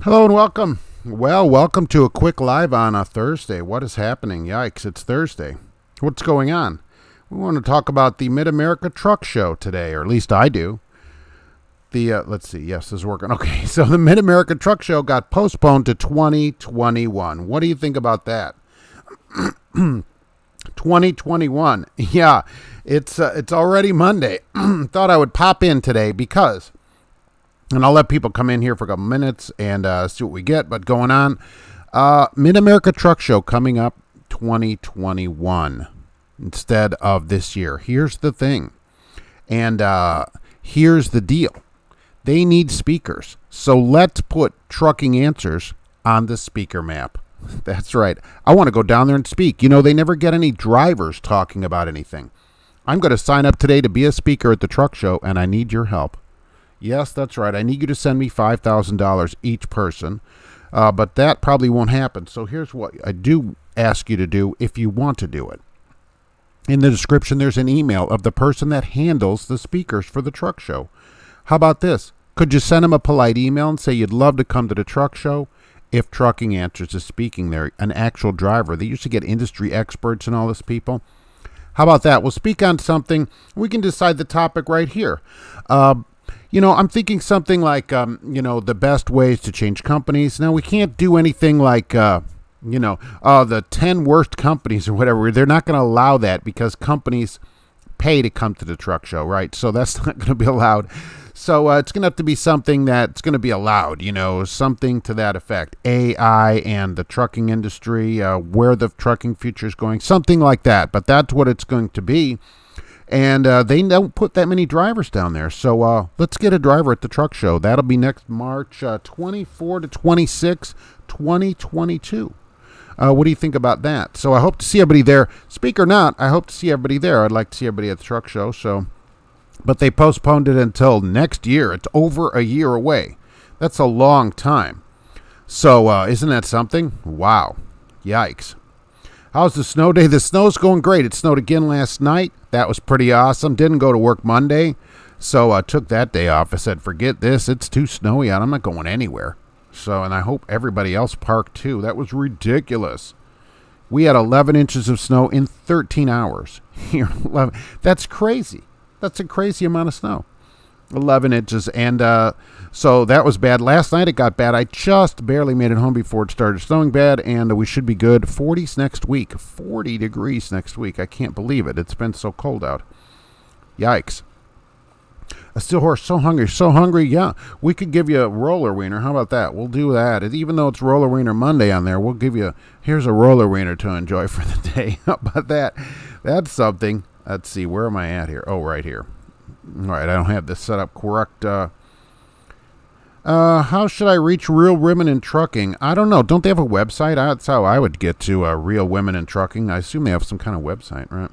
Hello and welcome. Well, welcome to a quick live on a Thursday. What is happening? Yikes, it's Thursday. What's going on? We want to talk about the Mid-America Truck Show today, or at least I do. Let's see. Yes, this is working. Okay, so the Mid-America Truck Show got postponed to 2021. What do you think about that? 2021. Yeah, it's already Monday. Thought I would pop in today because, and I'll let people come in here for a couple minutes and see what we get. But going on, Mid-America Truck Show coming up 2021 instead of this year. Here's the thing, and here's the deal. They need speakers, so let's put Trucking Answers on the speaker map. That's right. I want to go down there and speak. You know, they never get any drivers talking about anything. I'm going to sign up today to be a speaker at the truck show, and I need your help. Yes, that's right. I need you to send me $5,000 each person, but that probably won't happen. So here's what I do ask you to do if you want to do it. In the description, there's an email of the person that handles the speakers for the truck show. How about this? Could you send them a polite email and say you'd love to come to the truck show if Trucking Answers is speaking there, an actual driver? They used to get industry experts and all this people. How about that? We'll speak on something. We can decide the topic right here. I'm thinking something like, the best ways to change companies. Now, we can't do anything like, the 10 worst companies or whatever. They're not going to allow that because companies pay to come to the truck show, right? So that's not going to be allowed. So it's going to have to be something that's going to be allowed, something to that effect. AI and the trucking industry, where the trucking future is going, something like that. But that's what it's going to be. And they don't put that many drivers down there. So let's get a driver at the truck show. That'll be next March 24 to 26, 2022. What do you think about that? So I hope to see everybody there. Speak or not, I hope to see everybody there. I'd like to see everybody at the truck show. But they postponed it until next year. It's over a year away. That's a long time. So isn't that something? Wow. Yikes. How's the snow day? The snow's going great. It snowed again last night. That was pretty awesome. Didn't go to work Monday. So I took that day off. I said, forget this. It's too snowy out. I'm not going anywhere. And I hope everybody else parked too. That was ridiculous. We had 11 inches of snow in 13 hours. Here, 11. That's crazy. That's a crazy amount of snow. 11 inches. And so that was bad. Last night it got bad. I just barely made it home before it started snowing bad, and we should be good. 40s next week. 40 degrees next week. I can't believe it. It's been so cold out. Yikes. A still horse, so hungry. Yeah, we could give you a roller wiener. How about that? We'll do that. Even though it's roller wiener Monday on there, we'll give you, here's a roller wiener to enjoy for the day. How about that? That's something. Let's see, where am I at here? Oh, right here. All right, I don't have this set up correct. How should I reach Real Women in Trucking? I don't know. Don't they have a website? That's how I would get to Real Women in Trucking. I assume they have some kind of website, right?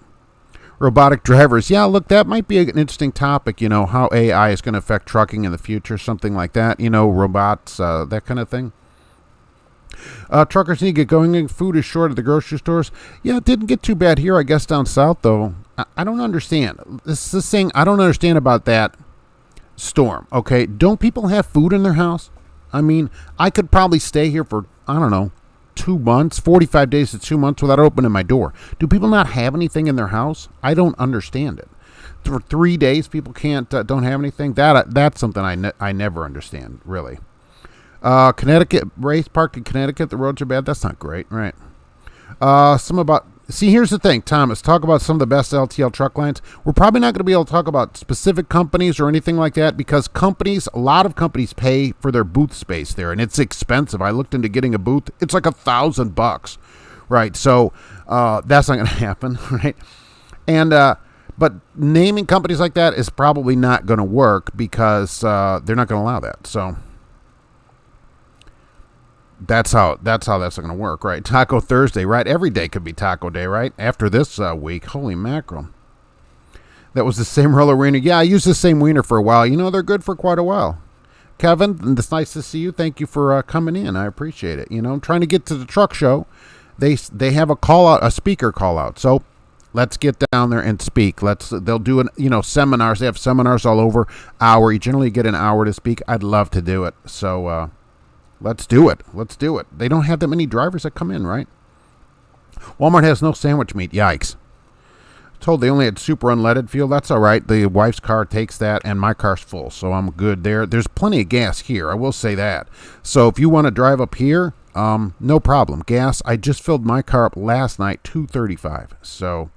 Robotic drivers. Yeah, look, that might be an interesting topic, how AI is going to affect trucking in the future, something like that, robots, that kind of thing. Truckers need to get going. Food is short at the grocery stores. Yeah, it didn't get too bad here, I guess, down south, though. I don't understand. This is the thing I don't understand about that storm, okay? Don't people have food in their house? I mean, I could probably stay here for, 2 months, 45 days to 2 months without opening my door. Do people not have anything in their house? I don't understand it. For 3 days, people don't have anything. That's something I never understand, really. Connecticut, race parked in Connecticut. The roads are bad. That's not great, right? Here's the thing, Thomas. Talk about some of the best LTL truck lines. We're probably not going to be able to talk about specific companies or anything like that because a lot of companies pay for their booth space there, and it's expensive. I looked into getting a booth. It's like $1,000, right? So that's not going to happen, right? And but naming companies like that is probably not going to work because they're not going to allow that. So that's how that's not going to work, right? Taco Thursday, right? Every day could be Taco Day, right? After this week, holy mackerel. That was the same roller wiener. Yeah, I used the same wiener for a while. They're good for quite a while. Kevin, it's nice to see you. Thank you for coming in. I appreciate it. I'm trying to get to the truck show. They have a speaker call out. So let's get down there and speak. They'll do seminars. They have seminars all over. You generally get an hour to speak. I'd love to do it. So Let's do it. Let's do it. They don't have that many drivers that come in, right? Walmart has no sandwich meat. Yikes. Told they only had super unleaded fuel. That's all right. The wife's car takes that, and my car's full, so I'm good there. There's plenty of gas here. I will say that. So if you want to drive up here, no problem. Gas, I just filled my car up last night, $2.35. So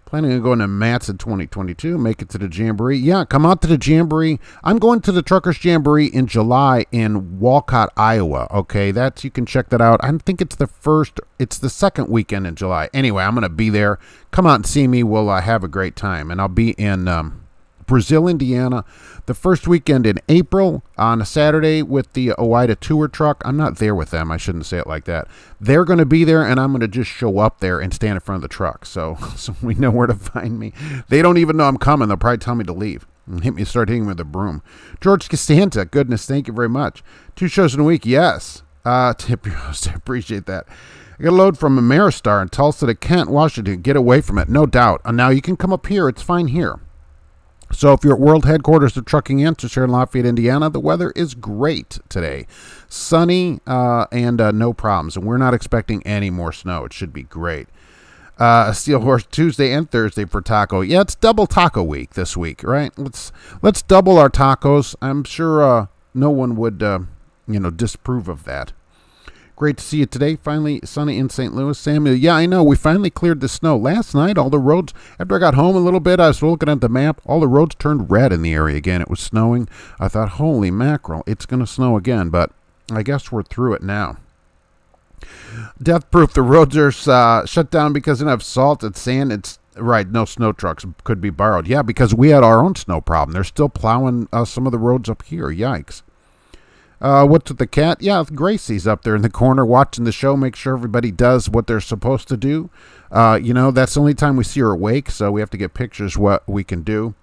planning on going to Matt's in 2022, make it to the Jamboree. Yeah, come out to the Jamboree. I'm going to the Truckers Jamboree in July in Walcott, Iowa. Okay, you can check that out. I think it's the second weekend in July. Anyway, I'm going to be there. Come out and see me. We'll have a great time. And I'll be in Brazil, Indiana, the first weekend in April on a Saturday with the OIDA tour truck. I'm not there with them. I shouldn't say it like that. They're going to be there, and I'm going to just show up there and stand in front of the truck. So we know where to find me. They don't even know I'm coming. They'll probably tell me to leave and start hitting me with a broom. George Castanta, goodness, thank you very much. 2 shows in a week, yes. Tip your host, I appreciate that. I got a load from Ameristar in Tulsa to Kent, Washington. Get away from it, no doubt. Now you can come up here. It's fine here. So if you're at World Headquarters of Trucking Answers here in Lafayette, Indiana, the weather is great today. Sunny and no problems. And we're not expecting any more snow. It should be great. Steel Horse Tuesday and Thursday for taco. Yeah, it's double taco week this week, right? Let's double our tacos. I'm sure no one would disapprove of that. Great to see you today. Finally sunny in St. Louis. Samuel, yeah, I know. We finally cleared the snow. Last night, all the roads, after I got home a little bit, I was looking at the map. All the roads turned red in the area again. It was snowing. I thought, holy mackerel, it's going to snow again. But I guess we're through it now. Death Proof, the roads are shut down because they don't have salt and sand. It's right, no snow trucks could be borrowed. Yeah, because we had our own snow problem. They're still plowing some of the roads up here. Yikes. What's with the cat? Yeah, Gracie's up there in the corner watching the show, make sure everybody does what they're supposed to do. That's the only time we see her awake, so we have to get pictures what we can do.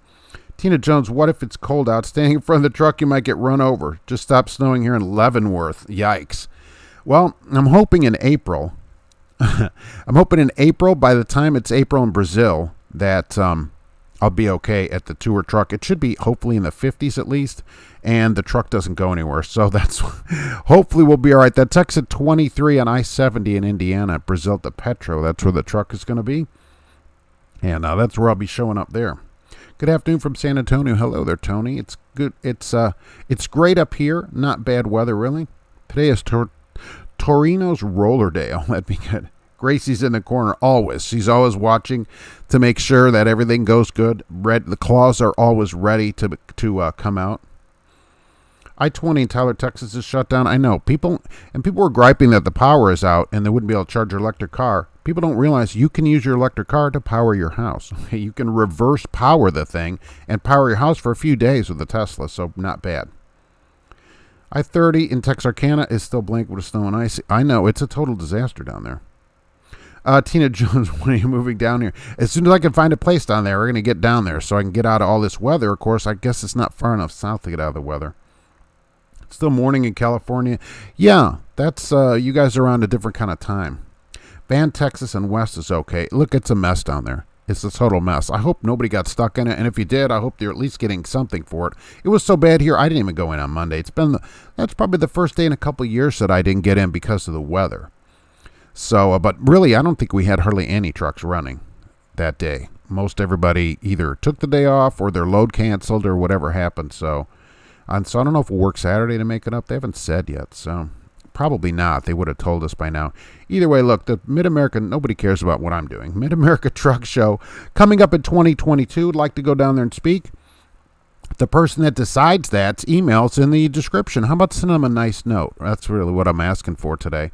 Tina Jones, what if it's cold out? Standing in front of the truck, you might get run over. Just stopped snowing here in Leavenworth. Yikes. Well, I'm hoping in April. By the time it's April in Brazil, that I'll be okay at the tour truck. It should be hopefully in the 50s at least, and the truck doesn't go anywhere. So that's hopefully we'll be all right. That's exit 23 on I-70 in Indiana, Brazil to Petro. That's where the truck is going to be, and that's where I'll be showing up there. Good afternoon from San Antonio. Hello there, Tony. It's good. It's great up here. Not bad weather really. Today is Torino's roller day. Oh, that'd be good. Gracie's in the corner always. She's always watching to make sure that everything goes good. The claws are always ready to come out. I-20 in Tyler, Texas is shut down. I know. People were griping that the power is out and they wouldn't be able to charge your electric car. People don't realize you can use your electric car to power your house. Okay? You can reverse power the thing and power your house for a few days with the Tesla, so not bad. I-30 in Texarkana is still blank with snow and ice. I know. It's a total disaster down there. Tina Jones, when are you moving down here? As soon as I can find a place down there, we're going to get down there so I can get out of all this weather. Of course, I guess it's not far enough south to get out of the weather. It's still morning in California. Yeah, that's you guys are on a different kind of time. Van, Texas, and West is okay. Look, it's a mess down there. It's a total mess. I hope nobody got stuck in it, and if you did, I hope you're at least getting something for it. It was so bad here, I didn't even go in on Monday. That's probably the first day in a couple of years that I didn't get in because of the weather. So, but really, I don't think we had hardly any trucks running that day. Most everybody either took the day off or their load canceled or whatever happened. So I don't know if we'll work Saturday to make it up. They haven't said yet. So probably not. They would have told us by now. Either way, look, the Mid-America, nobody cares about what I'm doing. Mid-America Truck Show coming up in 2022. Would like to go down there and speak. The person that decides that's emails in the description. How about send them a nice note? That's really what I'm asking for today.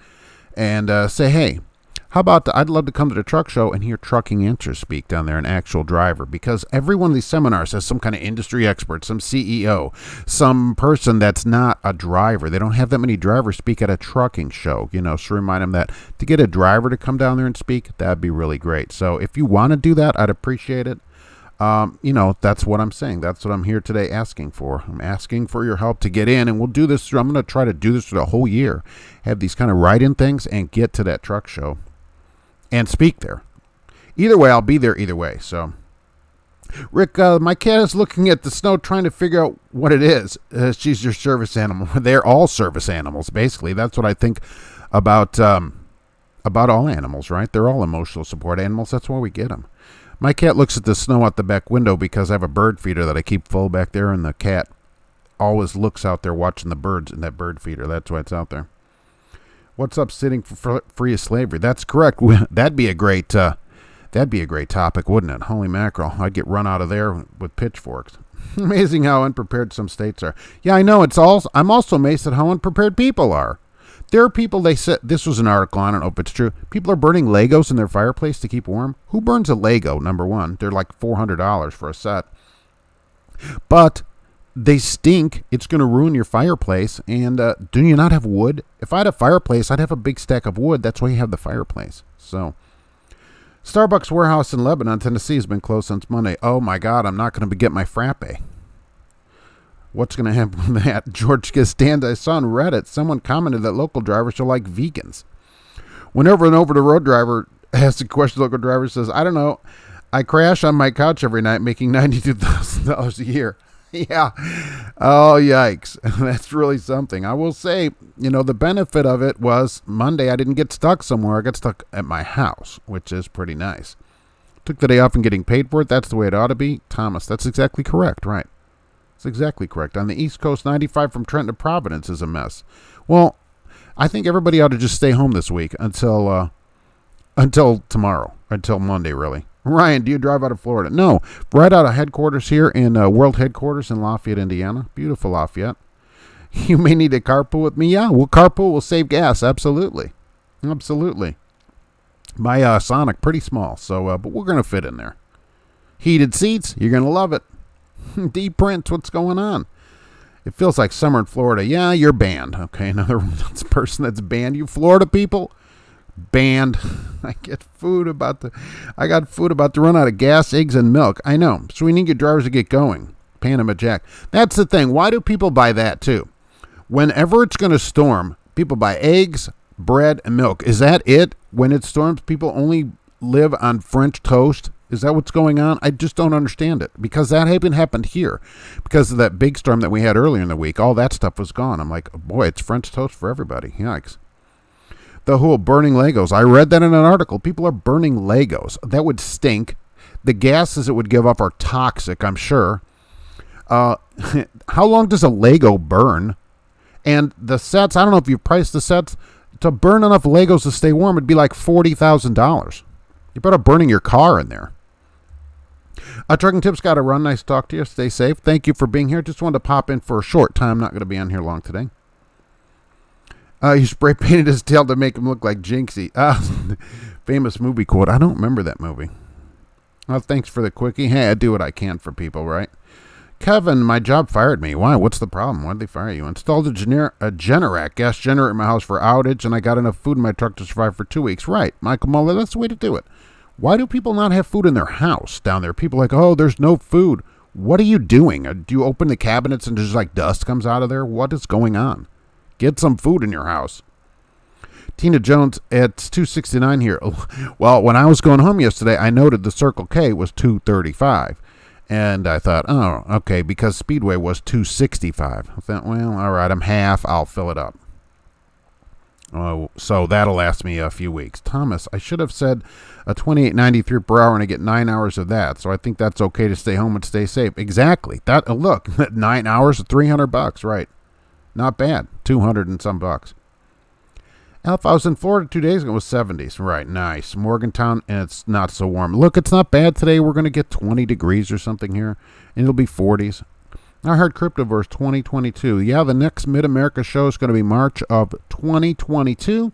And say, hey, how about I'd love to come to the truck show and hear Trucking Answers speak down there, an actual driver, because every one of these seminars has some kind of industry expert, some CEO, some person that's not a driver. They don't have that many drivers speak at a trucking show, so remind them that to get a driver to come down there and speak, that'd be really great. So if you want to do that, I'd appreciate it. That's what I'm saying. That's what I'm here today asking for. I'm asking for your help to get in, and we'll do this I'm going to try to do this for the whole year. Have these kind of write-in things and get to that truck show and speak there. Either way, I'll be there either way. So Rick, my cat is looking at the snow trying to figure out what it is. She's your service animal. They're all service animals, basically. That's what I think about all animals, right? They're all emotional support animals. That's why we get them. My cat looks at the snow out the back window because I have a bird feeder that I keep full back there, and the cat always looks out there watching the birds in that bird feeder. That's why it's out there. What's up, sitting for free of slavery? That's correct. That'd be a great topic, wouldn't it? Holy mackerel. I'd get run out of there with pitchforks. Amazing how unprepared some states are. Yeah, I know. I'm also amazed at how unprepared people are. There are people, they said, this was an article, I don't know if it's true. People are burning Legos in their fireplace to keep warm. Who burns a Lego, number one? They're like $400 for a set. But they stink. It's going to ruin your fireplace. And do you not have wood? If I had a fireplace, I'd have a big stack of wood. That's why you have the fireplace. So, Starbucks warehouse in Lebanon, Tennessee has been closed since Monday. Oh my God, I'm not going to get my frappe. What's going to happen with that? George Costanza, I saw on Reddit, someone commented that local drivers are like vegans. Whenever an over-the-road driver asks a question, local driver says, I don't know, I crash on my couch every night making $92,000 a year. Yeah. Oh, yikes. That's really something. I will say, the benefit of it was Monday I didn't get stuck somewhere. I got stuck at my house, which is pretty nice. Took the day off and getting paid for it. That's the way it ought to be. Thomas, that's exactly correct, right? That's exactly correct. On the East Coast, 95 from Trenton to Providence is a mess. Well, I think everybody ought to just stay home this week until tomorrow, until Monday, really. Ryan, do you drive out of Florida? No, right out of headquarters here in World Headquarters in Lafayette, Indiana. Beautiful Lafayette. You may need to carpool with me. Yeah, we'll carpool. We'll save gas. Absolutely. Absolutely. My Sonic, pretty small, so but we're going to fit in there. Heated seats. You're going to love it. D Prince, what's going on? It feels like summer in Florida. Yeah, you're banned. Okay, another person that's banned. You Florida people, banned. I got food about to run out of gas, eggs, and milk. I know. So we need your drivers to get going. Panama Jack. That's the thing. Why do people buy that too? Whenever it's going to storm, people buy eggs, bread, and milk. Is that it? When it storms, people only live on French toast? Is that what's going on? I just don't understand it, because that happened here because of that big storm that we had earlier in the week. All that stuff was gone. I'm like, boy, it's French toast for everybody. Yikes. The whole burning Legos. I read that in an article. People are burning Legos. That would stink. The gases it would give up are toxic, I'm sure. How long does a Lego burn? And the sets, I don't know if you've priced the sets. To burn enough Legos to stay warm, it'd be like $40,000. You're better burning your car in there. Trucking Tips got to run. Nice to talk to you. Stay safe. Thank you for being here. Just wanted to pop in for a short time. Not going to be on here long today. You spray painted his tail to make him look like Jinxie. Famous movie quote. I don't remember that movie. Well, thanks for the quickie. Hey, I do what I can for people, right? Kevin, my job fired me. Why? What's the problem? Why did they fire you? Installed a Generac gas generator in my house for outage, and I got enough food in my truck to survive for 2 weeks. Right. Michael Muller, that's the way to do it. Why do people not have food in their house down there? People are like, oh, there's no food. What are you doing? Do you open the cabinets and just like dust comes out of there? What is going on? Get some food in your house. Tina Jones, it's 269 here. Well, when I was going home yesterday, I noted the Circle K was 235. And I thought, oh, okay, because Speedway was 265. I thought, well, all right, I'm half. I'll fill it up. Oh, so that'll last me a few weeks. Thomas, I should have said a $28.93 per hour, and I get 9 hours of that. So I think that's okay to stay home and stay safe. Exactly. That look, 9 hours, $300, right? Not bad. 200 and some bucks. Alpha, I was in Florida 2 days ago. It was 70s. Right, nice. Morgantown, and it's not so warm. Look, it's not bad today. We're going to get 20 degrees or something here, and it'll be 40s. I heard Cryptoverse 2022. Yeah, the next Mid-America show is going to be March of 2022.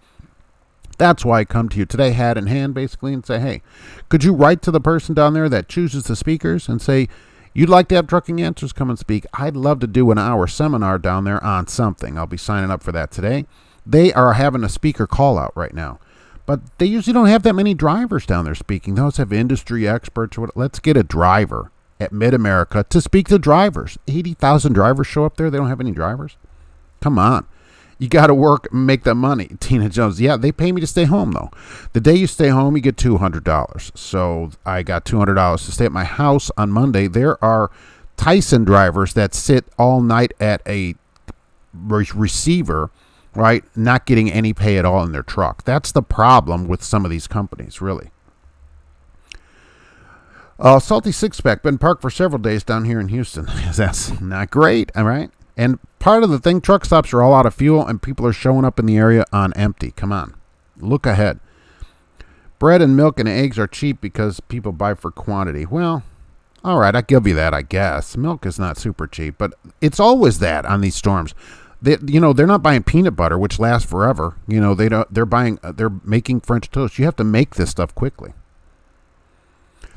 That's why I come to you today, hat in hand, basically, and say, hey, could you write to the person down there that chooses the speakers and say, you'd like to have Trucking Answers come and speak? I'd love to do an hour seminar down there on something. I'll be signing up for that today. They are having a speaker call out right now. But they usually don't have that many drivers down there speaking. They always have industry experts. Let's get a driver at Mid-America to speak to drivers. 80,000 drivers show up there. They don't have any drivers. Come on. You got to work and make that money. Tina Jones. Yeah, they pay me to stay home, though. The day you stay home, you get $200. So I got $200 to stay at my house on Monday. There are Tyson drivers that sit all night at a receiver, right, not getting any pay at all in their truck. That's the problem with some of these companies, really. Salty Six-Pack, been parked for several days down here in Houston. That's not great, all right? And part of the thing, truck stops are all out of fuel, and people are showing up in the area on empty. Come on, look ahead. Bread and milk and eggs are cheap because people buy for quantity. Well, all right, I'll give you that, I guess. Milk is not super cheap, but it's always that on these storms. They're not buying peanut butter, which lasts forever. They're making French toast. You have to make this stuff quickly.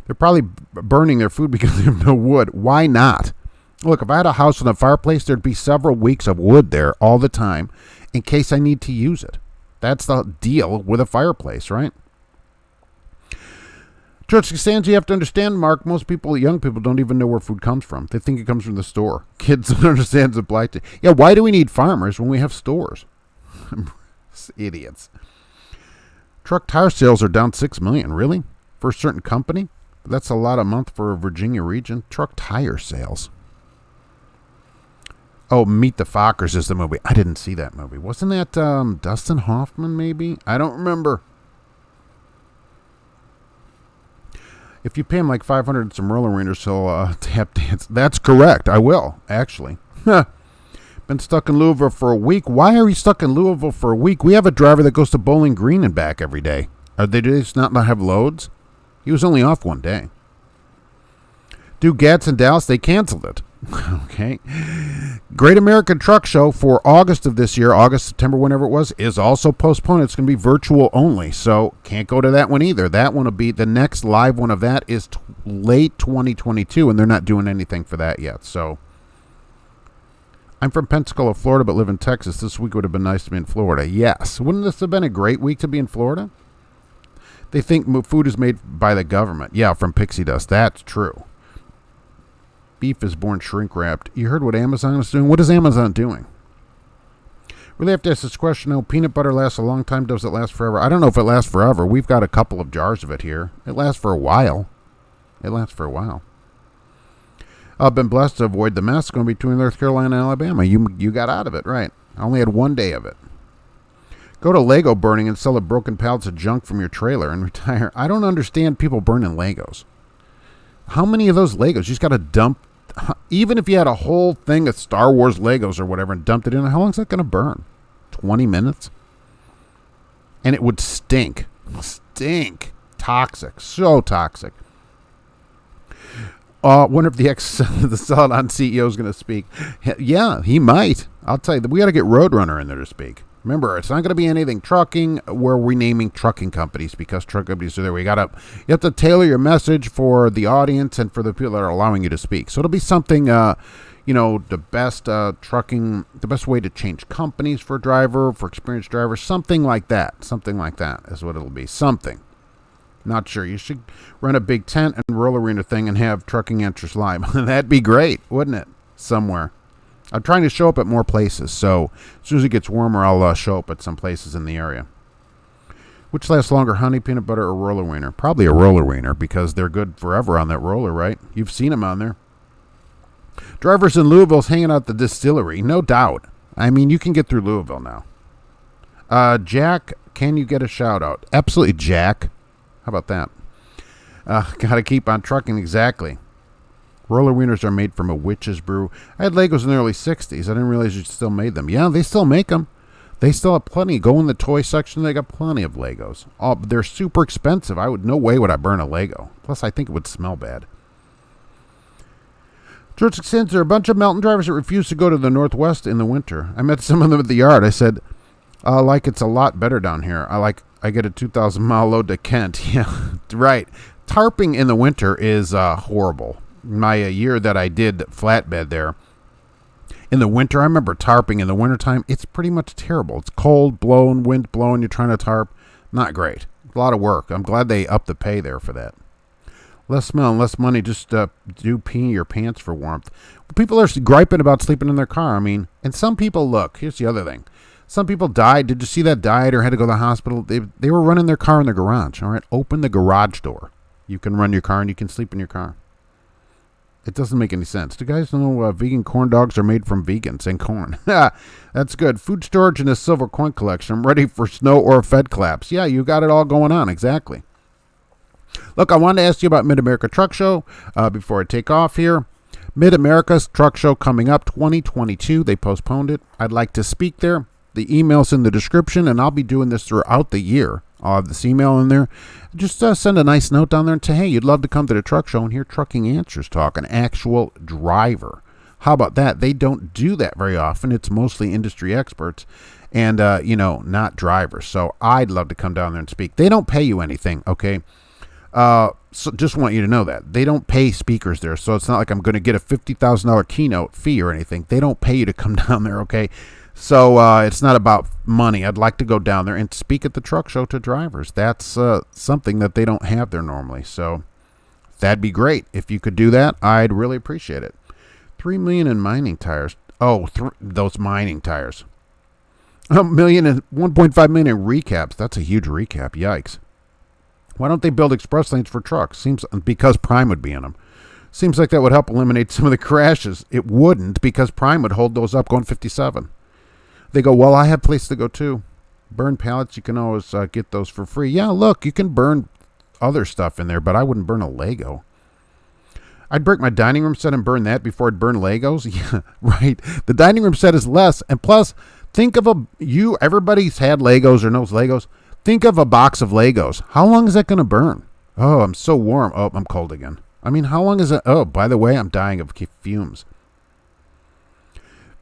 They're probably burning their food because they have no wood. Why not? Look, if I had a house with a fireplace, there'd be several weeks of wood there all the time in case I need to use it. That's the deal with a fireplace, right? George Costanza, you have to understand, Mark, most people, young people, don't even know where food comes from. They think it comes from the store. Kids don't understand supply chain. Yeah, why do we need farmers when we have stores? Idiots. Truck tire sales are down 6 million. Really? For a certain company? That's a lot a month for a Virginia region. Truck tire sales. Oh, Meet the Fockers is the movie. I didn't see that movie. Wasn't that Dustin Hoffman, maybe? I don't remember. If you pay him like $500 and some roller wieners, he'll tap dance. That's correct. I will, actually. Been stuck in Louisville for a week. Why are you stuck in Louisville for a week? We have a driver that goes to Bowling Green and back every day. Do they just not have loads? He was only off one day. Do Gats in Dallas? They canceled it. Okay. Great American Truck Show for August of this year, August, September, whenever it was, is also postponed. It's going to be virtual only, so can't go to that one either. That one will be, the next live one of that is late 2022, and they're not doing anything for that yet. So I'm from Pensacola, Florida, but live in Texas. This week would have been nice to be in Florida. Yes. Wouldn't this have been a great week to be in Florida? They think food is made by the government. Yeah, from pixie dust. That's true. Beef is born shrink wrapped. You heard what Amazon is doing? What is Amazon doing? Really have to ask this question. No, peanut butter lasts a long time. Does it last forever? I don't know if it lasts forever. We've got a couple of jars of it here. It lasts for a while. I've been blessed to avoid the mess going between North Carolina and Alabama. You got out of it, right? I only had one day of it. Go to Lego burning and sell a broken pallets of junk from your trailer and retire. I don't understand people burning Legos. How many of those Legos? You just got to dump. Even if you had a whole thing of Star Wars Legos or whatever and dumped it in, how long is that going to burn? 20 minutes? And it would stink. Toxic. So toxic. Wonder if the Celadon CEO is going to speak. Yeah, he might. I'll tell you, we got to get Roadrunner in there to speak. Remember, it's not going to be anything trucking. We're renaming trucking companies because truck companies are there. You have to tailor your message for the audience and for the people that are allowing you to speak. So it'll be something, the best trucking, the best way to change companies for a driver, for experienced drivers, something like that. Something like that is what it'll be. Something. Not sure. You should run a big tent and roller arena thing and have trucking interest live. That'd be great, wouldn't it? Somewhere. I'm trying to show up at more places, so as soon as it gets warmer, I'll show up at some places in the area. Which lasts longer, honey, peanut butter, or roller wiener? Probably a roller wiener, because they're good forever on that roller, right? You've seen them on there. Drivers in Louisville's hanging out at the distillery, no doubt. I mean, you can get through Louisville now. Jack, can you get a shout-out? Absolutely, Jack. How about that? Got to keep on trucking, exactly. Roller wieners are made from a witch's brew. I had Legos in the early 60s. I didn't realize you still made them. Yeah, they still make them. They still have plenty. Go in the toy section. They got plenty of Legos. Oh, they're super expensive. No way would I burn a Lego. Plus, I think it would smell bad. George Costanza, there are a bunch of mountain drivers that refuse to go to the Northwest in the winter. I met some of them at the yard. I said, it's a lot better down here. I get a 2,000-mile load to Kent. Yeah, right. Tarping in the winter is horrible. My year that I did flatbed there, in the winter, I remember tarping in the wintertime. It's pretty much terrible. It's cold, wind blowing, you're trying to tarp. Not great. A lot of work. I'm glad they upped the pay there for that. Less smell and less money. Just do pee your pants for warmth. People are griping about sleeping in their car. I mean, and some people, look, here's the other thing. Some people died. Did you see that died or had to go to the hospital? They were running their car in the garage. All right, open the garage door. You can run your car and you can sleep in your car. It doesn't make any sense. Do you guys know vegan corn dogs are made from vegans and corn? That's good. Food storage in a silver coin collection. I'm ready for snow or Fed collapse. Yeah, you got it all going on. Exactly. Look, I wanted to ask you about Mid-America Truck Show before I take off here. Mid-America's Truck Show coming up 2022. They postponed it. I'd like to speak there. The email's in the description, and I'll be doing this throughout the year. I'll have this email in there. Just send a nice note down there and say, hey, you'd love to come to the truck show and hear Trucking Answers talk, an actual driver. How about that? They don't do that very often. It's mostly industry experts and, not drivers. So I'd love to come down there and speak. They don't pay you anything, okay? So just want you to know that. They don't pay speakers there, so it's not like I'm going to get a $50,000 keynote fee or anything. They don't pay you to come down there, okay? So it's not about money. I'd like to go down there and speak at the truck show to drivers. That's something that they don't have there normally. So that'd be great. If you could do that, I'd really appreciate it. 3 million in mining tires. Oh, those mining tires. $1.5 million in recaps. That's a huge recap. Yikes. Why don't they build express lanes for trucks? Seems because Prime would be in them. Seems like that would help eliminate some of the crashes. It wouldn't, because Prime would hold those up going 57. They go, well, I have place to go too. Burn pallets, you can always get those for free. Yeah, look, you can burn other stuff in there, but I wouldn't burn a Lego. I'd break my dining room set and burn that before I'd burn Legos. Yeah, right. The dining room set is less. And plus, think of everybody's had Legos or knows Legos. Think of a box of Legos. How long is that going to burn? Oh, I'm so warm. Oh, I'm cold again. I mean, how long is it? Oh, by the way, I'm dying of fumes.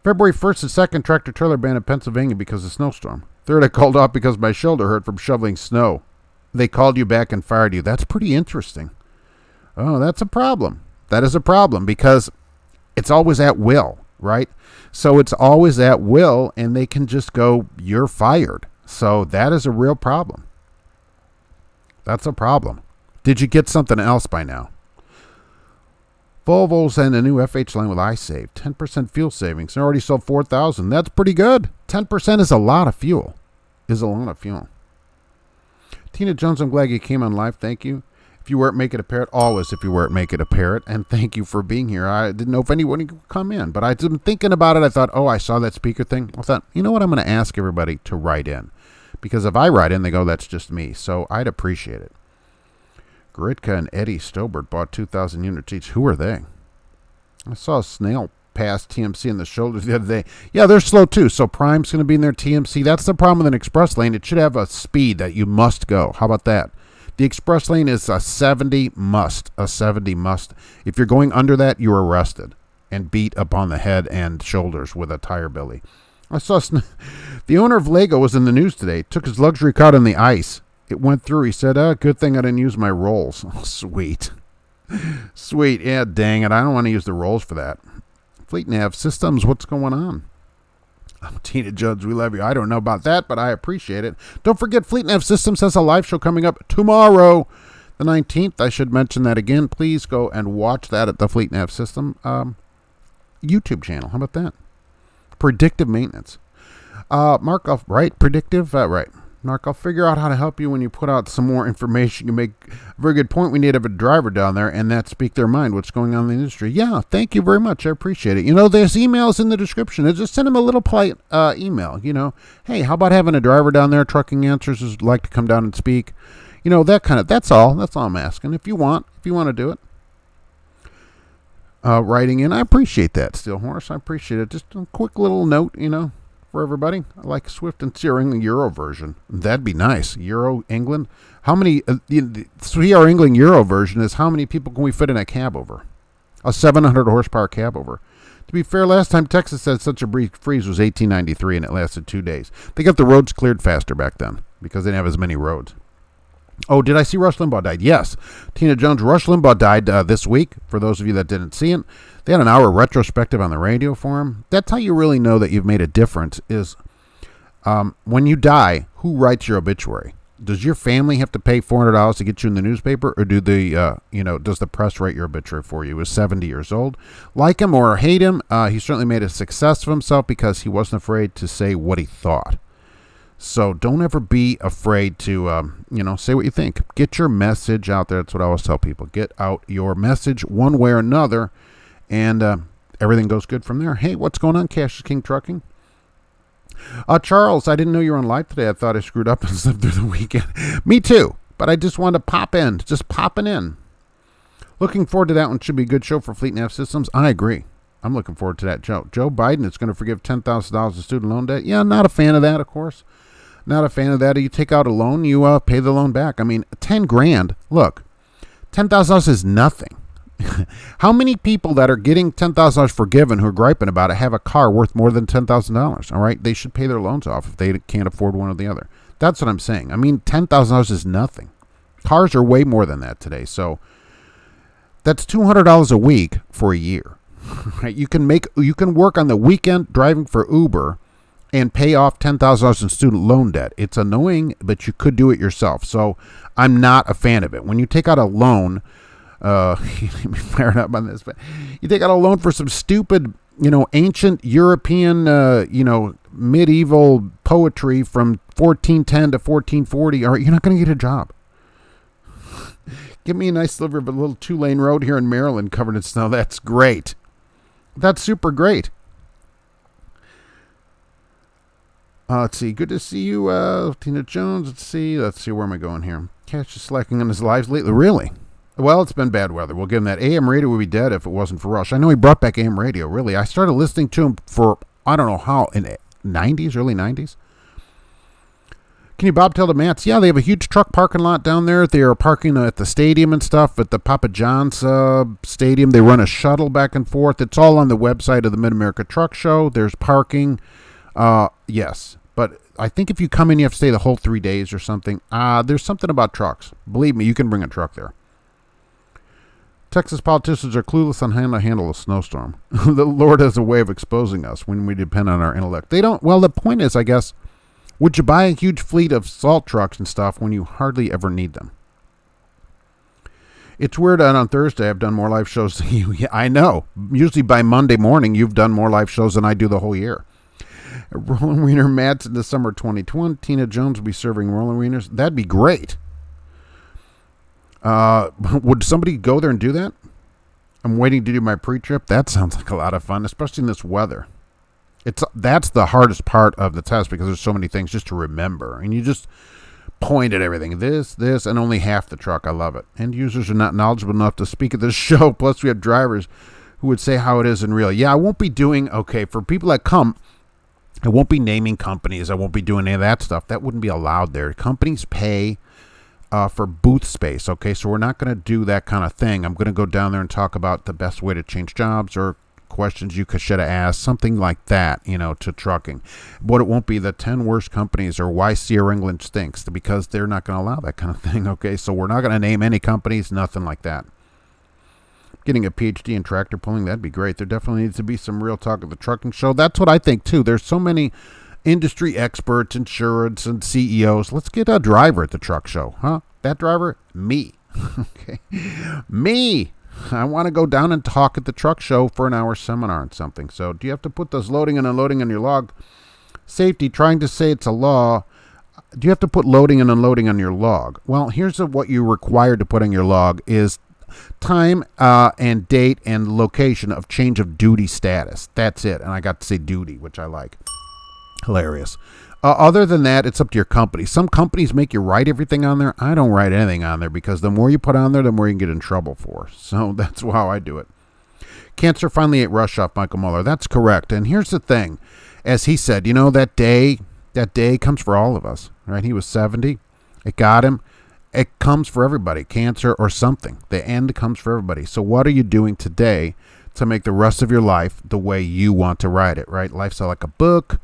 February 1st and 2nd, tractor-trailer ban in Pennsylvania because of snowstorm. 3rd, I called off because my shoulder hurt from shoveling snow. They called you back and fired you. That's pretty interesting. Oh, that's a problem. That is a problem because it's always at will, right? So it's always at will, and they can just go, you're fired. So that is a real problem. That's a problem. Did you get something else by now? Volvo's and a new FH line with iSave. 10% fuel savings. They already sold 4,000. That's pretty good. 10% is a lot of fuel. Tina Jones, I'm glad you came on live. Thank you. If you weren't, make it a parrot. Always if you weren't, make it a parrot. And thank you for being here. I didn't know if anyone could come in, but I've been thinking about it. I thought, I saw that speaker thing. I thought, you know what? I'm going to ask everybody to write in. Because if I write in, they go, that's just me. So I'd appreciate it. Gritka and Eddie Stobert bought 2,000 units each. Who are they? I saw a snail pass TMC in the shoulder the other day. Yeah, they're slow too. So Prime's going to be in their TMC. That's the problem with an express lane. It should have a speed that you must go. How about that? The express lane is a 70 must. A 70 must. If you're going under that, you're arrested and beat upon the head and shoulders with a tire billy. I saw the owner of Lego was in the news today. Took his luxury car on the ice. It went through. He said, good thing I didn't use my rolls. Oh, sweet. Sweet. Yeah, dang it. I don't want to use the rolls for that. Fleet Nav Systems, what's going on? I'm Tina Judge. We love you. I don't know about that, but I appreciate it. Don't forget, Fleet Nav Systems has a live show coming up tomorrow, the 19th. I should mention that again. Please go and watch that at the Fleet Nav System YouTube channel. How about that? Predictive maintenance. Mark, right? Predictive? Right. Mark, I'll figure out how to help you when you put out some more information. You make a very good point. We need to have a driver down there and that speak their mind, what's going on in the industry. Yeah, thank you very much. I appreciate it. There's emails in the description. Just send them a little polite email. Hey, how about having a driver down there, Trucking Answers, who'd like to come down and speak? That's all. That's all I'm asking. If you want to do it. Writing in, I appreciate that, Steel Horse. I appreciate it. Just a quick little note, for everybody. I like Swift and CR England Euro version. That'd be nice. Euro England. How many? The CR England Euro version is how many people can we fit in a cab over? A 700 horsepower cab over. To be fair, last time Texas had such a brief freeze was 1893, and it lasted 2 days. They got the roads cleared faster back then because they didn't have as many roads. Oh, did I see Rush Limbaugh died? Yes. Tina Jones, Rush Limbaugh died this week. For those of you that didn't see it, they had an hour retrospective on the radio for him. That's how you really know that you've made a difference is when you die, who writes your obituary? Does your family have to pay $400 to get you in the newspaper, or does the press write your obituary for you? He was 70 years old. Like him or hate him, he certainly made a success of himself because he wasn't afraid to say what he thought. So don't ever be afraid to, say what you think. Get your message out there. That's what I always tell people. Get out your message one way or another, and everything goes good from there. Hey, what's going on, Cash is King Trucking? Charles, I didn't know you were on live today. I thought I screwed up and slept through the weekend. Me too, but I just wanted to pop in. Just popping in. Looking forward to that one. Should be a good show for Fleet Nav Systems. I agree. I'm looking forward to that. Joe Biden is going to forgive $10,000 of student loan debt. Yeah, not a fan of that, of course. Not a fan of that. You take out a loan, you pay the loan back. I mean, $10,000. Look, $10,000 is nothing. How many people that are getting $10,000 forgiven who are griping about it have a car worth more than $10,000? All right, they should pay their loans off if they can't afford one or the other. That's what I'm saying. I mean, $10,000 is nothing. Cars are way more than that today. So that's $200 a week for a year. Right? You can work on the weekend driving for Uber and pay off $10,000 in student loan debt. It's annoying, but you could do it yourself. So I'm not a fan of it. When you take out a loan, let me fire up on this, but you take out a loan for some stupid, ancient European, medieval poetry from 1410 to 1440, or you're not going to get a job. Give me a nice sliver of a little 2-lane road here in Maryland covered in snow. That's great. That's super great. Let's see. Good to see you, Tina Jones. Let's see. Where am I going here? Cash is slacking on his lives lately. Really? Well, it's been bad weather. We'll give him that. AM radio would be dead if it wasn't for Rush. I know he brought back AM radio, really. I started listening to him for, I don't know how, in the 90s, early 90s. Can you bobtail the Mats? Yeah, they have a huge truck parking lot down there. They are parking at the stadium and stuff, at the Papa John's stadium. They run a shuttle back and forth. It's all on the website of the Mid-America Truck Show. There's parking. Yes, but I think if you come in, you have to stay the whole 3 days or something. There's something about trucks. Believe me, you can bring a truck there. Texas politicians are clueless on how to handle a snowstorm. The Lord has a way of exposing us when we depend on our intellect. They don't. Well, the point is, I guess, would you buy a huge fleet of salt trucks and stuff when you hardly ever need them? It's weird that on Thursday I've done more live shows than you. Yeah, I know. Usually by Monday morning, you've done more live shows than I do the whole year. Rolling Wiener Mats in the summer 2020. Tina Jones will be serving Rolling Wieners. That'd be great. Would somebody go there and do that? I'm waiting to do my pre-trip. That sounds like a lot of fun, especially in this weather. That's the hardest part of the test because there's so many things just to remember. And you just point at everything. This, and only half the truck. I love it. End users are not knowledgeable enough to speak at this show. Plus, we have drivers who would say how it is in real. Yeah, I won't be doing, for people that come, I won't be naming companies. I won't be doing any of that stuff. That wouldn't be allowed there. Companies pay for booth space, okay? So we're not going to do that kind of thing. I'm going to go down there and talk about the best way to change jobs or questions you should have asked, something like that, to trucking. But it won't be the 10 worst companies or why Sierra England stinks, because they're not going to allow that kind of thing, okay? So we're not going to name any companies, nothing like that. Getting a PhD in tractor pulling, that'd be great. There definitely needs to be some real talk at the trucking show. That's what I think, too. There's so many industry experts, insurance, and CEOs. Let's get a driver at the truck show, huh? That driver? Me. Okay. Me. I want to go down and talk at the truck show for an hour seminar on something. So do you have to put those loading and unloading on your log? Safety, trying to say it's a law. Do you have to put loading and unloading on your log? Well, here's what you're required to put on your log is time and date and location of change of duty status. That's it. And I got to say duty, which I like. Hilarious. Other than that, it's up to your company. Some companies make you write everything on there. I don't write anything on there because the more you put on there, the more you can get in trouble for. So that's how I do it. Cancer finally ate Rush off Michael Mueller. That's correct. And here's the thing. As he said, that day comes for all of us, right? He was 70. It got him. It comes for everybody, cancer or something. The end comes for everybody. So what are you doing today to make the rest of your life the way you want to write it, right? Life's like a book.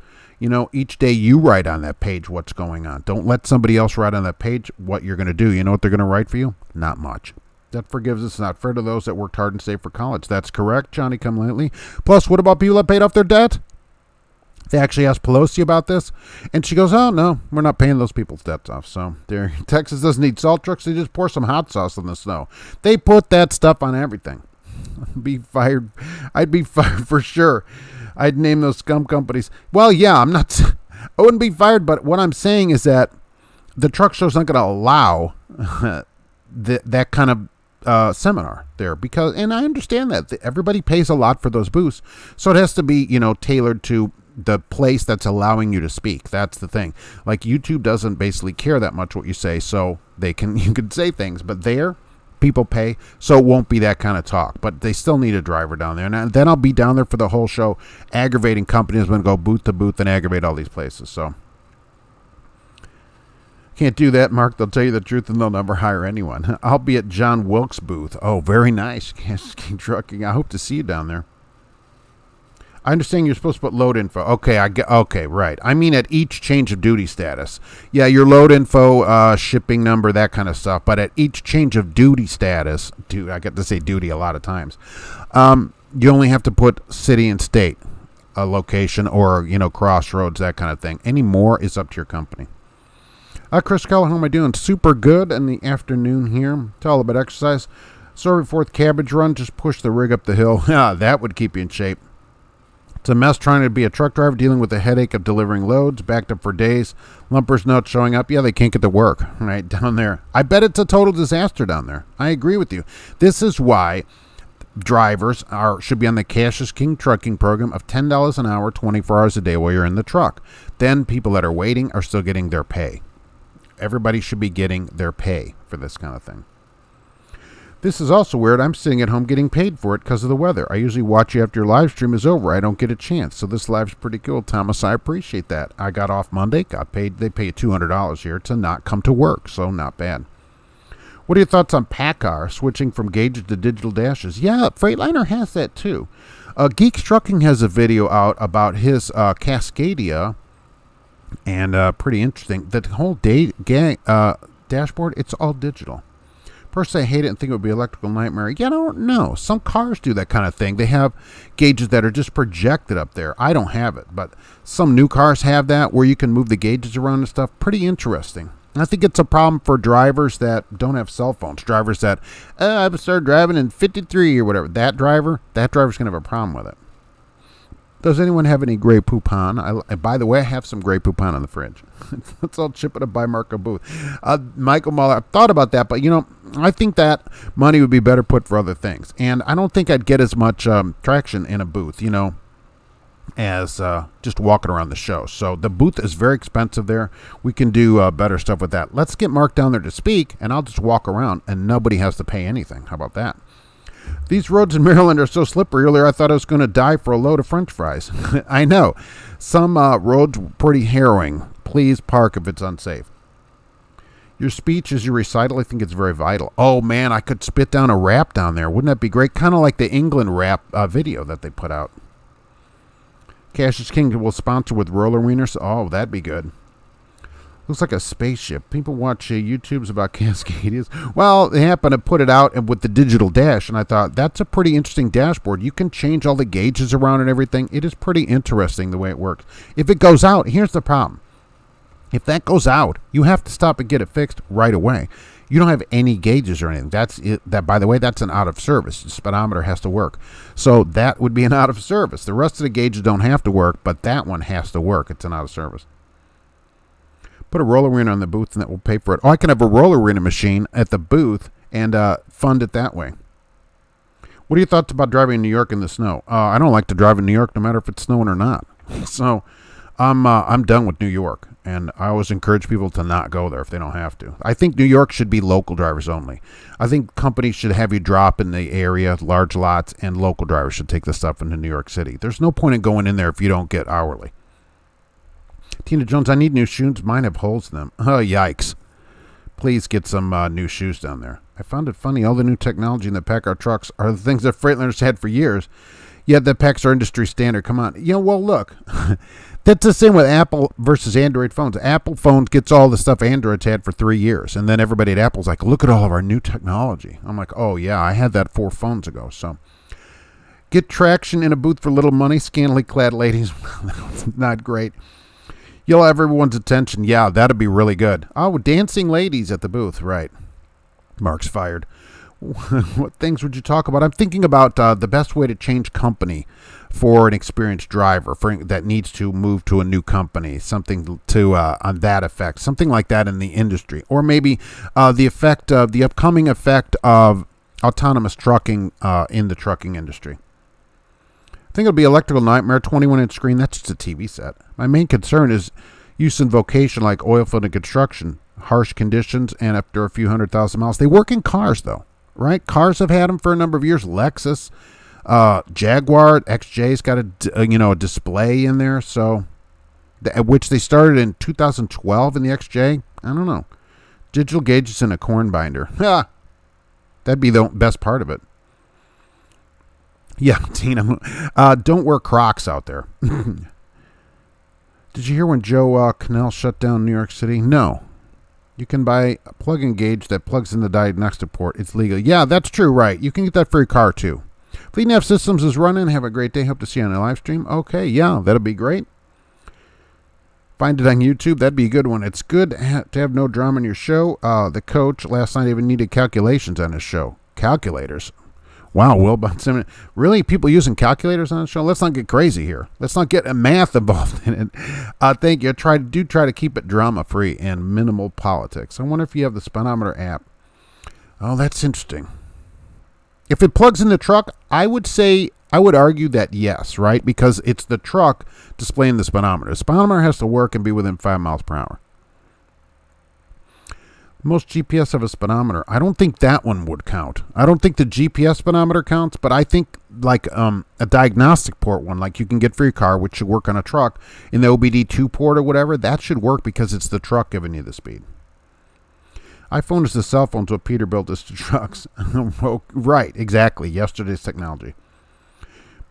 Each day you write on that page what's going on. Don't let somebody else write on that page what you're going to do. You know what they're going to write for you? Not much. Debt forgiveness is not fair to those that worked hard and saved for college. That's correct, Johnny come lately. Plus, what about people that paid off their debt? They actually asked Pelosi about this, and she goes, "Oh no, we're not paying those people's debts off." So there, Texas doesn't need salt trucks; they just pour some hot sauce in the snow. They put that stuff on everything. Be fired. I'd be fired for sure. I'd name those scum companies. Well, yeah, I'm not. I wouldn't be fired, but what I'm saying is that the truck show's not going to allow that kind of seminar there, because, and I understand that everybody pays a lot for those booths, so it has to be, tailored to the place that's allowing you to speak. That's the thing. Like, YouTube doesn't basically care that much what you say, so you can say things, but there people pay, so it won't be that kind of talk. But they still need a driver down there, and then I'll be down there for the whole show, aggravating companies. I'm going to go booth to booth and aggravate all these places. So can't do that, Mark. They'll tell you the truth and they'll never hire anyone. I'll be at John Wilkes' booth. Oh, very nice. Trucking. I hope to see you down there. I understand you're supposed to put load info. Okay, right. I mean, at each change of duty status. Yeah, your load info, shipping number, that kind of stuff. But at each change of duty status, I get to say duty a lot of times, you only have to put city and state, a location, or, crossroads, that kind of thing. Any more is up to your company. Chris Keller, how am I doing? Super good in the afternoon here. It's all about exercise. Sorry, fourth cabbage run. Just push the rig up the hill. Yeah, that would keep you in shape. It's a mess trying to be a truck driver, dealing with the headache of delivering loads, backed up for days, lumpers not showing up. Yeah, they can't get to work right down there. I bet it's a total disaster down there. I agree with you. This is why drivers should be on the Cash is King trucking program of $10 an hour, 24 hours a day while you're in the truck. Then people that are waiting are still getting their pay. Everybody should be getting their pay for this kind of thing. This is also weird. I'm sitting at home getting paid for it because of the weather. I usually watch you after your live stream is over. I don't get a chance. So this live's pretty cool, Thomas. I appreciate that. I got off Monday, got paid. They pay you $200 here to not come to work, so not bad. What are your thoughts on PACCAR switching from gauges to digital dashes? Yeah, Freightliner has that too. Geeks Trucking has a video out about his Cascadia, and pretty interesting. The whole dashboard, it's all digital. Personally, I hate it and think it would be an electrical nightmare. Yeah, I don't know. Some cars do that kind of thing. They have gauges that are just projected up there. I don't have it, but some new cars have that where you can move the gauges around and stuff. Pretty interesting. I think it's a problem for drivers that don't have cell phones. Drivers that, I started driving in 53 or whatever. That driver's going to have a problem with it. Does anyone have any Grey Poupon? By the way, I have some Grey Poupon in the fridge. Let's all chip it up by Marco Booth. Michael Muller, I've thought about that, but, I think that money would be better put for other things. And I don't think I'd get as much traction in a booth, as just walking around the show. So the booth is very expensive there. We can do better stuff with that. Let's get Mark down there to speak, and I'll just walk around, and nobody has to pay anything. How about that? These roads in Maryland are so slippery. Earlier, I thought I was going to die for a load of French fries. I know. Some roads pretty harrowing. Please park if it's unsafe. Your speech is your recital. I think it's very vital. Oh, man, I could spit down a rap down there. Wouldn't that be great? Kind of like the England rap video that they put out. Cash is King will sponsor with roller wieners. Oh, that'd be good. Looks like a spaceship. People watch YouTubes about Cascadias. Well, they happen to put it out with the digital dash, and I thought, that's a pretty interesting dashboard. You can change all the gauges around and everything. It is pretty interesting the way it works. If it goes out, here's the problem. If that goes out, you have to stop and get it fixed right away. You don't have any gauges or anything. That's it. That, by the way, that's an out of service. The speedometer has to work. So that would be an out of service. The rest of the gauges don't have to work, but that one has to work. It's an out of service. Put a roller arena on the booth and that will pay for it. Oh, I can have a roller arena machine at the booth and fund it that way. What are your thoughts about driving in New York in the snow? I don't like to drive in New York no matter if it's snowing or not. So I'm done with New York, and I always encourage people to not go there if they don't have to. I think New York should be local drivers only. I think companies should have you drop in the area, large lots, and local drivers should take the stuff into New York City. There's no point in going in there if you don't get hourly. Tina Jones, I need new shoes. Mine have holes in them. Oh, yikes. Please get some new shoes down there. I found it funny. All the new technology in the PACCAR trucks are the things that Freightliners had for years. Yet the PACs are industry standard. Come on. Well, look. That's the same with Apple versus Android phones. Apple phones gets all the stuff Android's had for 3 years. And then everybody at Apple's like, look at all of our new technology. I'm like, oh, yeah, I had that 4 phones ago. So Get traction in a booth for little money. Scantily clad ladies. That's not great. You'll have everyone's attention. Yeah, that'd be really good. Oh, dancing ladies at the booth. Right. Mark's fired. What things would you talk about? I'm thinking about the best way to change company for an experienced driver that needs to move to a new company. Something to on that effect. Something like that in the industry. Or maybe the upcoming effect of autonomous trucking in the trucking industry. I think it'll be Electrical Nightmare, 21-inch screen. That's just a TV set. My main concern is use in vocation like oil field and construction, harsh conditions, and after a few 100,000 miles. They work in cars, though, right? Cars have had them for a number of years. Lexus, Jaguar, XJ's got a display in there, so which they started in 2012 in the XJ. I don't know. Digital gauges in a corn binder. That'd be the best part of it. Yeah, Tina, don't wear Crocs out there. Did you hear when Joe Cannell shut down New York City? No. You can buy a plug-in gauge that plugs in the diagnostic port. It's legal. Yeah, that's true, right. You can get that for your car, too. Fleet Nav Systems is running. Have a great day. Hope to see you on the live stream. Okay, yeah, that'll be great. Find it on YouTube. That'd be a good one. It's good to have no drama in your show. The coach last night even needed calculations on his show. Calculators. Wow, Will Bunsen. Really? People using calculators on the show? Let's not get crazy here. Let's not get math involved in it. Thank you. Try to keep it drama-free and minimal politics. I wonder if you have the speedometer app. Oh, that's interesting. If it plugs in the truck, I would argue that yes, right? Because it's the truck displaying the speedometer. The speedometer has to work and be within 5 miles per hour. Most GPS have a speedometer. I don't think that one would count. I don't think the GPS speedometer counts, but I think like a diagnostic port one, like you can get for your car, which should work on a truck, in the OBD2 port or whatever, that should work because it's the truck giving you the speed. iPhone is the cell phones, what Peter built is to trucks. Well, right, exactly. Yesterday's technology.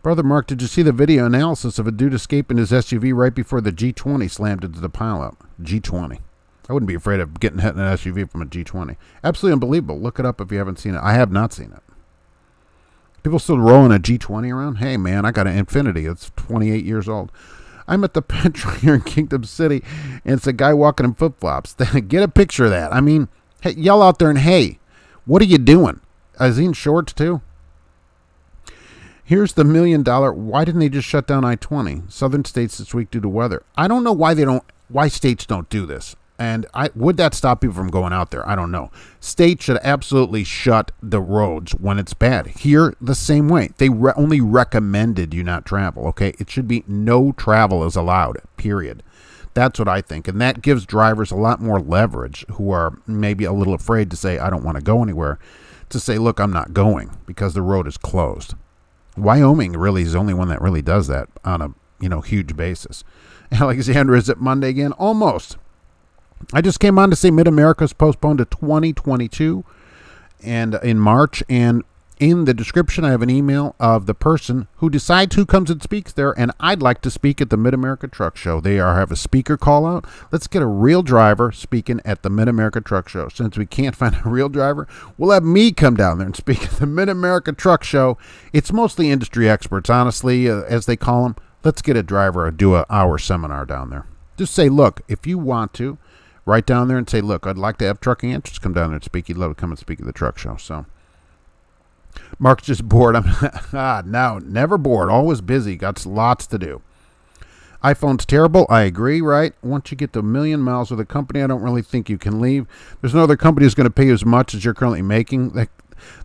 Brother Mark, did you see the video analysis of a dude escaping his SUV right before the G20 slammed into the pileup? G20. I wouldn't be afraid of getting hit in an SUV from a G20. Absolutely unbelievable. Look it up if you haven't seen it. I have not seen it. People still rolling a G20 around? Hey, man, I got an Infinity. It's 28 years old. I'm at the Petrol here in Kingdom City, and it's a guy walking in flip-flops. Get a picture of that. I mean, hey, yell out there and, hey, what are you doing? Is he in shorts, too? Here's the $1 million. Why didn't they just shut down I-20? Southern states this week due to weather. I don't know why states don't do this. And would that stop people from going out there? I don't know. States should absolutely shut the roads when it's bad. Here, the same way. They only recommended you not travel, okay? It should be no travel is allowed, period. That's what I think. And that gives drivers a lot more leverage who are maybe a little afraid to say, I don't want to go anywhere, to say, look, I'm not going because the road is closed. Wyoming really is the only one that really does that on a huge basis. Alexandra, is it Monday again? Almost. I just came on to say Mid-America's postponed to 2022 and in March. And in the description, I have an email of the person who decides who comes and speaks there. And I'd like to speak at the Mid-America Truck Show. They have a speaker call out. Let's get a real driver speaking at the Mid-America Truck Show. Since we can't find a real driver, we'll have me come down there and speak at the Mid-America Truck Show. It's mostly industry experts, honestly, as they call them. Let's get a driver, do an hour seminar down there. Just say, look, if you want to, right down there and say, look, I'd like to have trucking interests come down there and speak. You'd love to come and speak at the truck show. So Mark's just bored. No, never bored. Always busy. Got lots to do. iPhone's terrible. I agree, right? Once you get to 1 million miles with a company, I don't really think you can leave. There's no other company who's going to pay you as much as you're currently making.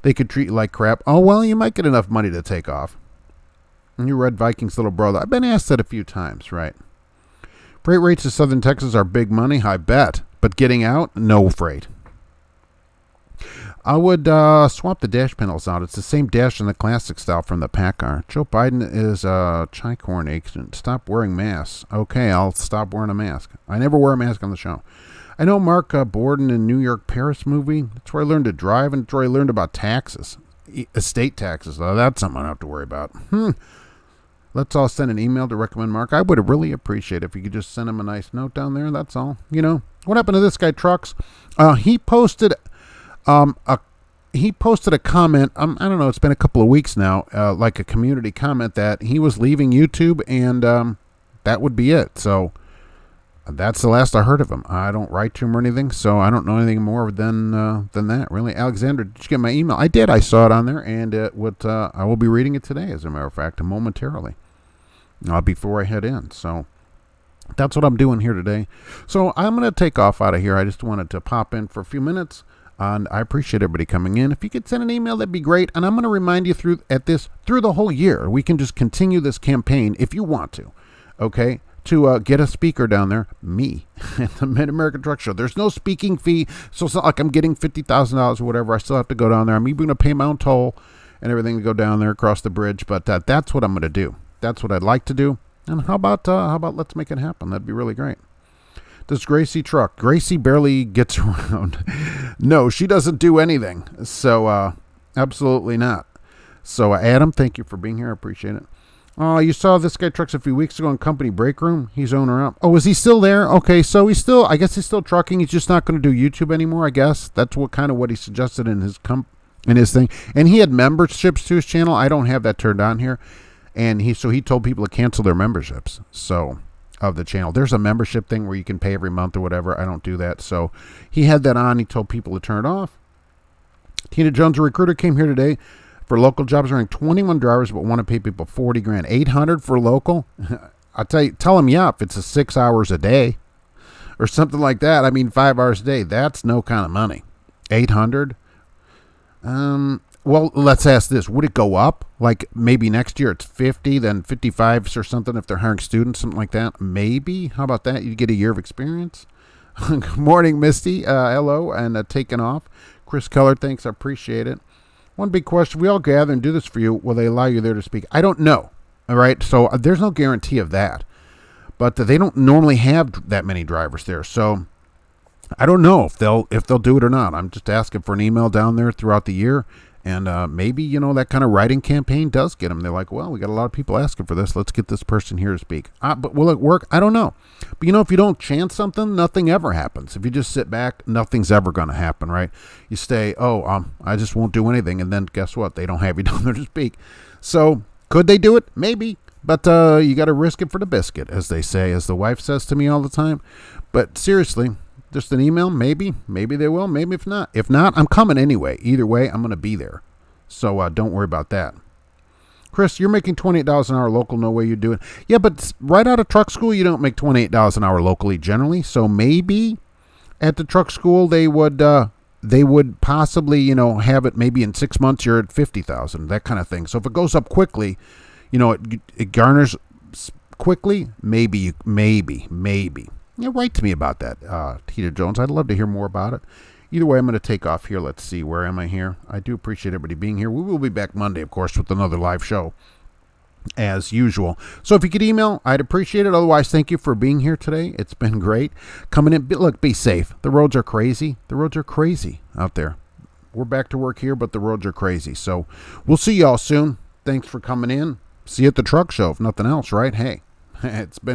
They could treat you like crap. Oh, well, you might get enough money to take off. And you read Viking's little brother. I've been asked that a few times, right? Freight rates to Southern Texas are big money, I bet. But getting out, no freight. I would swap the dash panels out. It's the same dash in the classic style from the Packard. Joe Biden is a Chi-Corn agent. Stop wearing masks. Okay, I'll stop wearing a mask. I never wear a mask on the show. I know Mark Borden in New York Paris movie. That's where I learned to drive, and that's where I learned about taxes. Estate taxes. Oh, that's something I don't have to worry about. Let's all send an email to recommend Mark. I would really appreciate it if you could just send him a nice note down there. That's all. What happened to this guy, Trucks? He posted a he posted a comment. I don't know. It's been a couple of weeks now, like a community comment that he was leaving YouTube, and that would be it. So that's the last I heard of him. I don't write to him or anything, so I don't know anything more than that, really. Alexander, did you get my email? I did. I saw it on there, and I will be reading it today, as a matter of fact, momentarily, before I head in. So that's what I'm doing here today. So I'm going to take off out of here. I just wanted to pop in for a few minutes, and I appreciate everybody coming in. If you could send an email, that'd be great. And I'm going to remind you through the whole year. We can just continue this campaign if you want to, okay? To get a speaker down there, me, at the Mid-American Truck Show. There's no speaking fee, so it's not like I'm getting $50,000 or whatever. I still have to go down there. I'm even going to pay my own toll and everything to go down there across the bridge, but that's what I'm going to do. That's what I'd like to do. And how about let's make it happen? That'd be really great. Does Gracie truck? Gracie barely gets around. No, she doesn't do anything. So absolutely not. So Adam, thank you for being here. I appreciate it. Oh, you saw this guy trucks a few weeks ago in company break room. He's owner up. Oh, is he still there? Okay, so I guess he's still trucking. He's just not going to do YouTube anymore, I guess. That's what he suggested in his thing. And he had memberships to his channel. I don't have that turned on here. And he told people to cancel their memberships. So, of the channel. There's a membership thing where you can pay every month or whatever. I don't do that. So, he had that on. He told people to turn it off. Tina Jones, a recruiter, came here today for local jobs, running 21 drivers, but want to pay people $40,000. $800 for local? Tell them, if it's 6 hours a day or something like that. 5 hours a day. That's no kind of money. $800? Well, let's ask this. Would it go up? Like maybe next year it's 50, then 55 or something if they're hiring students, something like that? Maybe. How about that? You get a year of experience. Good morning, Misty. Hello, and taking off. Chris Keller, thanks. I appreciate it. One big question. We all gather and do this for you. Will they allow you there to speak? I don't know. All right. So there's no guarantee of that. But they don't normally have that many drivers there. So I don't know if they'll do it or not. I'm just asking for an email down there throughout the year. And maybe, that kind of writing campaign does get them. They're like, well, we got a lot of people asking for this. Let's get this person here to speak. But will it work? I don't know. But, if you don't chance something, nothing ever happens. If you just sit back, nothing's ever going to happen, right? You stay, I just won't do anything. And then guess what? They don't have you down there to speak. So could they do it? Maybe. But you got to risk it for the biscuit, as they say, as the wife says to me all the time. But seriously, just an email, maybe they will, maybe if not, I'm coming anyway. Either way, I'm going to be there. So don't worry about that. Chris, you're making $28 an hour local. No way you do it. Yeah, but right out of truck school, you don't make $28 an hour locally generally. So maybe at the truck school, they would possibly, have it maybe in 6 months, you're at 50,000, that kind of thing. So if it goes up quickly, it garners quickly, maybe. Write to me about that, Tina Jones. I'd love to hear more about it. Either way, I'm going to take off here. Let's see. Where am I here? I do appreciate everybody being here. We will be back Monday, of course, with another live show, as usual. So if you could email, I'd appreciate it. Otherwise, thank you for being here today. It's been great. Coming in. Look, be safe. The roads are crazy. The roads are crazy out there. We're back to work here, but the roads are crazy. So we'll see y'all soon. Thanks for coming in. See you at the truck show, if nothing else, right? Hey, it's been